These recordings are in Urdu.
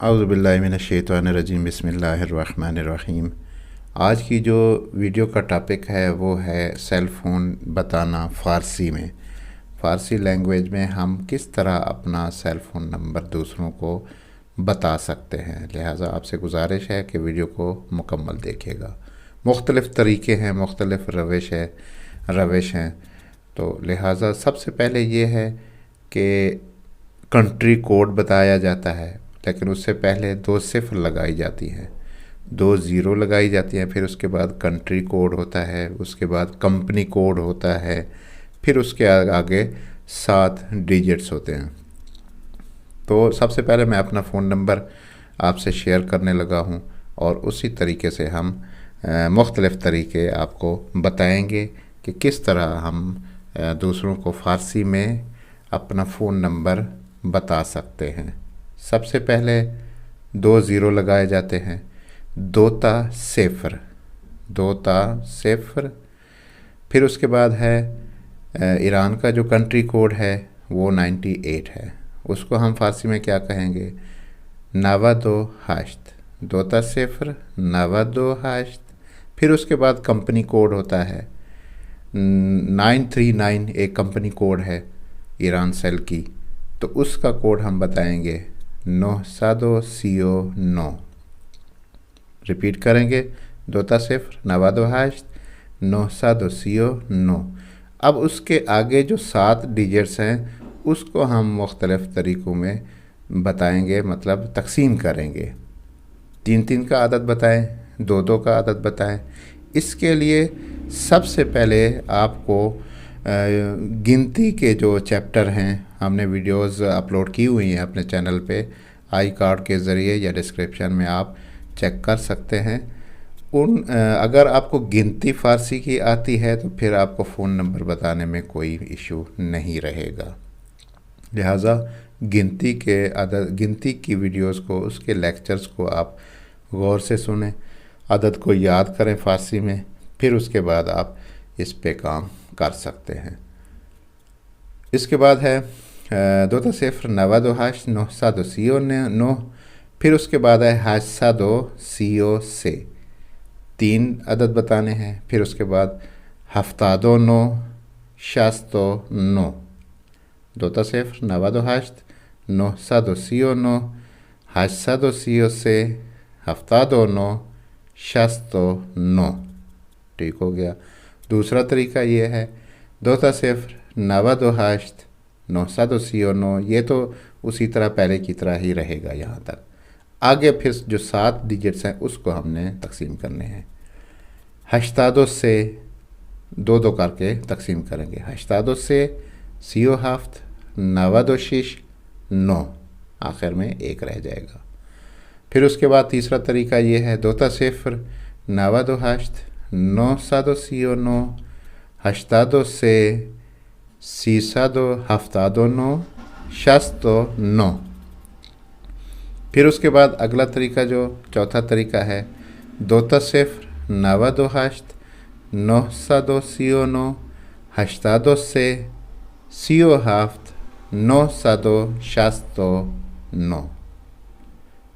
اعوذ باللہ من الشیطان الرجیم بسم اللہ الرحمن الرحیم۔ آج کی جو ویڈیو کا ٹاپک ہے وہ ہے سیل فون بتانا فارسی میں۔ فارسی لینگویج میں ہم کس طرح اپنا سیل فون نمبر دوسروں کو بتا سکتے ہیں، لہٰذا آپ سے گزارش ہے کہ ویڈیو کو مکمل دیکھیے گا۔ مختلف طریقے ہیں، مختلف روش ہیں، تو لہٰذا سب سے پہلے یہ ہے کہ کنٹری کوڈ بتایا جاتا ہے، لیکن اس سے پہلے 2 صفر لگائی جاتی ہیں، 2 زیرو لگائی جاتی ہیں، پھر اس کے بعد کنٹری کوڈ ہوتا ہے، اس کے بعد کمپنی کوڈ ہوتا ہے، پھر اس کے آگے 7 ڈیجٹس ہوتے ہیں۔ تو سب سے پہلے میں اپنا فون نمبر آپ سے شیئر کرنے لگا ہوں، اور اسی طریقے سے ہم مختلف طریقے آپ کو بتائیں گے کہ کس طرح ہم دوسروں کو فارسی میں اپنا فون نمبر بتا سکتے ہیں۔ سب سے پہلے 2 زیرو لگائے جاتے ہیں، 2 تا صفر، 2 تا صفر، پھر اس کے بعد ہے ایران کا جو کنٹری کوڈ ہے وہ 98 ہے، اس کو ہم فارسی میں کیا کہیں گے؟ 92 2 تا صفر 92، پھر اس کے بعد کمپنی کوڈ ہوتا ہے 939، ایک کمپنی کوڈ ہے ایران سیل کی، تو اس کا کوڈ ہم بتائیں گے 939۔ ریپیٹ کریں گے، 2 تا صفر 92 939۔ اب اس کے آگے جو 7 ڈیجٹس ہیں اس کو ہم مختلف طریقوں میں بتائیں گے، مطلب تقسیم کریں گے، 3 کا عدد بتائیں، 2 کا عدد بتائیں۔ اس کے لیے سب سے پہلے آپ کو گنتی کے جو چیپٹر ہیں، ہم نے ویڈیوز اپلوڈ کی ہوئی ہیں اپنے چینل پہ، آئی کارڈ کے ذریعے یا ڈسکرپشن میں آپ چیک کر سکتے ہیں۔ اگر آپ کو گنتی فارسی کی آتی ہے تو پھر آپ کو فون نمبر بتانے میں کوئی ایشو نہیں رہے گا، لہٰذا گنتی کی ویڈیوز کو، اس کے لیکچرز کو آپ غور سے سنیں، عدد کو یاد کریں فارسی میں، پھر اس کے بعد آپ اس پہ کام کر سکتے ہیں۔ اس کے بعد ہے 2 تا صفر 92 939، پھر اس کے بعد ہے 833، 3 عدد بتانے ہیں، پھر اس کے بعد 79 69، 2 تا صفر 92 939 833 79 69۔ ٹھیک ہو گیا۔ دوسرا طریقہ یہ ہے 2 تا صفر 92 939، یہ تو اسی طرح پہلے کی طرح ہی رہے گا یہاں تک، آگے پھر جو 7 ڈیجٹس ہیں اس کو ہم نے تقسیم کرنے ہیں، 82 سے 2 کر کے تقسیم کریں گے، 82 سے 37 96 9، آخر میں 1 رہ جائے گا۔ پھر اس کے بعد تیسرا طریقہ یہ ہے 2 تا صفر 92 939 82 سے 379 69۔ پھر اس کے بعد اگلا طریقہ جو چوتھا طریقہ ہے 2 تا صفر 92 939 82 سے 37 969۔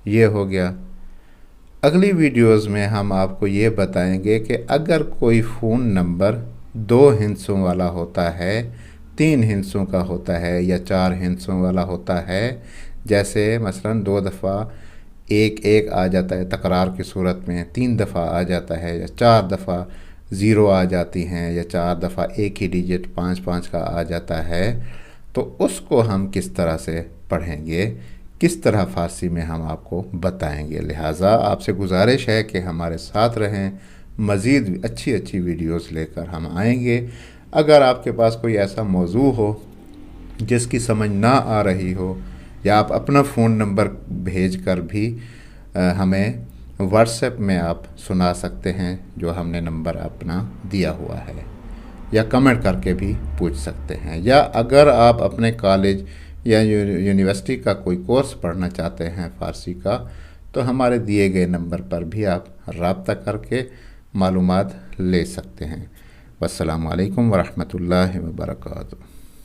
یہ ہو گیا۔ اگلی ویڈیوز میں ہم آپ کو یہ بتائیں گے کہ اگر کوئی فون نمبر 2 ہندسوں والا ہوتا ہے، 3 ہندسوں کا ہوتا ہے، یا 4 ہندسوں والا ہوتا ہے، جیسے مثلا 2 دفعہ 1 آ جاتا ہے تکرار کی صورت میں، 3 دفعہ آ جاتا ہے، یا 4 دفعہ 0 آ جاتی ہیں، یا 4 دفعہ ایک ہی ڈیجٹ 5 کا آ جاتا ہے، تو اس کو ہم کس طرح سے پڑھیں گے، کس طرح فارسی میں ہم آپ کو بتائیں گے۔ لہٰذا آپ سے گزارش ہے کہ ہمارے ساتھ رہیں، مزید اچھی ویڈیوز لے کر ہم آئیں گے۔ اگر آپ کے پاس کوئی ایسا موضوع ہو جس کی سمجھ نہ آ رہی ہو، یا آپ اپنا فون نمبر بھیج کر بھی ہمیں واٹس ایپ میں آپ سنا سکتے ہیں جو ہم نے نمبر اپنا دیا ہوا ہے، یا کمنٹ کر کے بھی پوچھ سکتے ہیں، یا اگر آپ اپنے کالج یا یونیورسٹی کا کوئی کورس پڑھنا چاہتے ہیں فارسی کا، تو ہمارے دیے گئے نمبر پر بھی آپ رابطہ کر کے معلومات لے سکتے ہیں۔ والسلام علیکم ورحمۃ اللہ وبرکاتہ۔